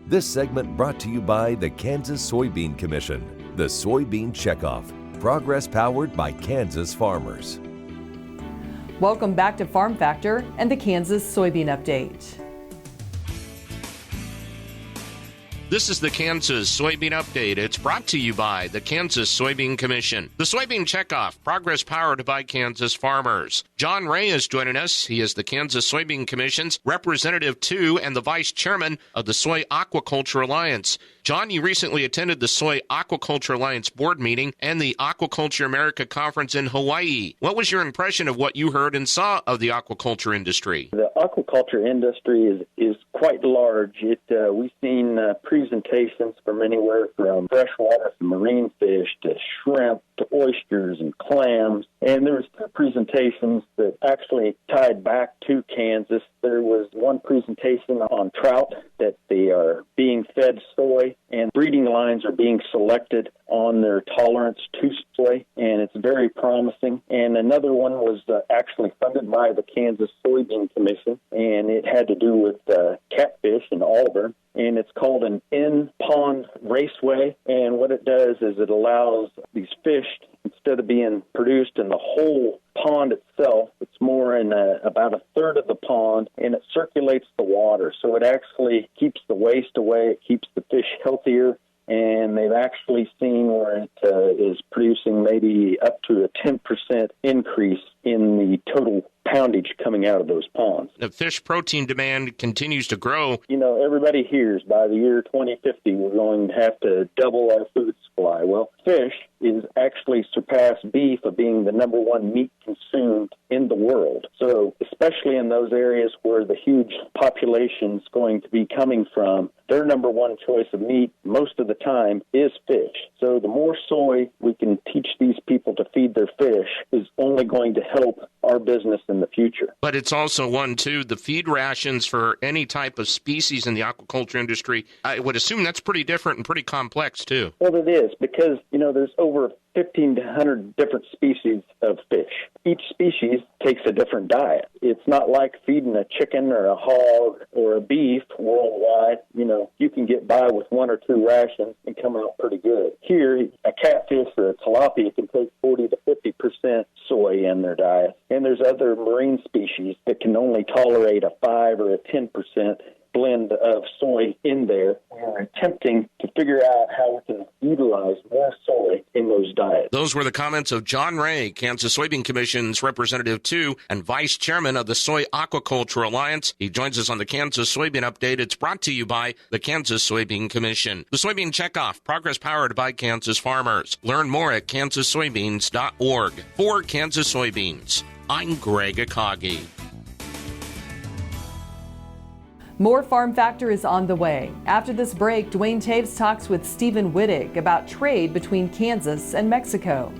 This segment brought to you by the Kansas Soybean Commission, the Soybean Checkoff, progress powered by Kansas farmers. Welcome back to Farm Factor and the Kansas Soybean Update. This is the Kansas Soybean Update. It's brought to you by the Kansas Soybean Commission. The Soybean Checkoff, progress powered by Kansas farmers. John Wray is joining us. He is the Kansas Soybean Commission's representative to and the vice chairman of the Soy Aquaculture Alliance. John, you recently attended the Soy Aquaculture Alliance board meeting and the Aquaculture America Conference in Hawaii. What was your impression of what you heard and saw of the aquaculture industry? The aquaculture industry is quite large. We've seen presentations from anywhere from freshwater to marine fish to shrimp to oysters and clams. And there was two presentations that actually tied back to Kansas. There was one presentation on trout, that they are being fed soy, and breeding lines are being selected on their tolerance to soy, and it's very promising. And another one was actually funded by the Kansas Soybean Commission, and it had to do with catfish in Auburn, and it's called an in-pond raceway. And what it does is it allows these fish, instead of being produced in the whole pond itself, it's more in about a third of the pond, and it circulates the water. So it actually keeps the waste away, it keeps the fish healthier, and they've actually seen where it is producing maybe up to a 10% increase in the total poundage coming out of those ponds. The fish protein demand continues to grow. You know, everybody hears by the year 2050 we're going to have to double our food supply. Well, fish is actually surpassed beef of being the number one meat consumed in the world. So especially in those areas where the huge population's going to be coming from, their number one choice of meat most of the time is fish. So the more soy we can teach these people to feed their fish is only going to help our business in the future. But it's also the feed rations for any type of species in the aquaculture industry. I would assume that's pretty different and pretty complex too. Well, it is, because, there's over 1,500 different species of fish. Each species takes a different diet. It's not like feeding a chicken or a hog or a beef worldwide. You can get by with one or two rations and come out pretty good. Here, a catfish or a tilapia can take 40 to 50% soy in their diet. And there's other marine species that can only tolerate a 5 or a 10% blend of soy in there. We're attempting to figure out how we can utilize more soy in those diets. Those were the comments of John Wray, Kansas Soybean Commission's representative to and vice chairman of the Soy Aquaculture Alliance. He joins us on the Kansas Soybean Update. It's brought to you by the Kansas Soybean Commission. The Soybean Checkoff, progress powered by Kansas farmers. Learn more at kansassoybeans.org. For Kansas Soybeans, I'm Greg Akagi. More Farm Factor is on the way. After this break, Dwayne Taves talks with Stephen Wittig about trade between Kansas and Mexico.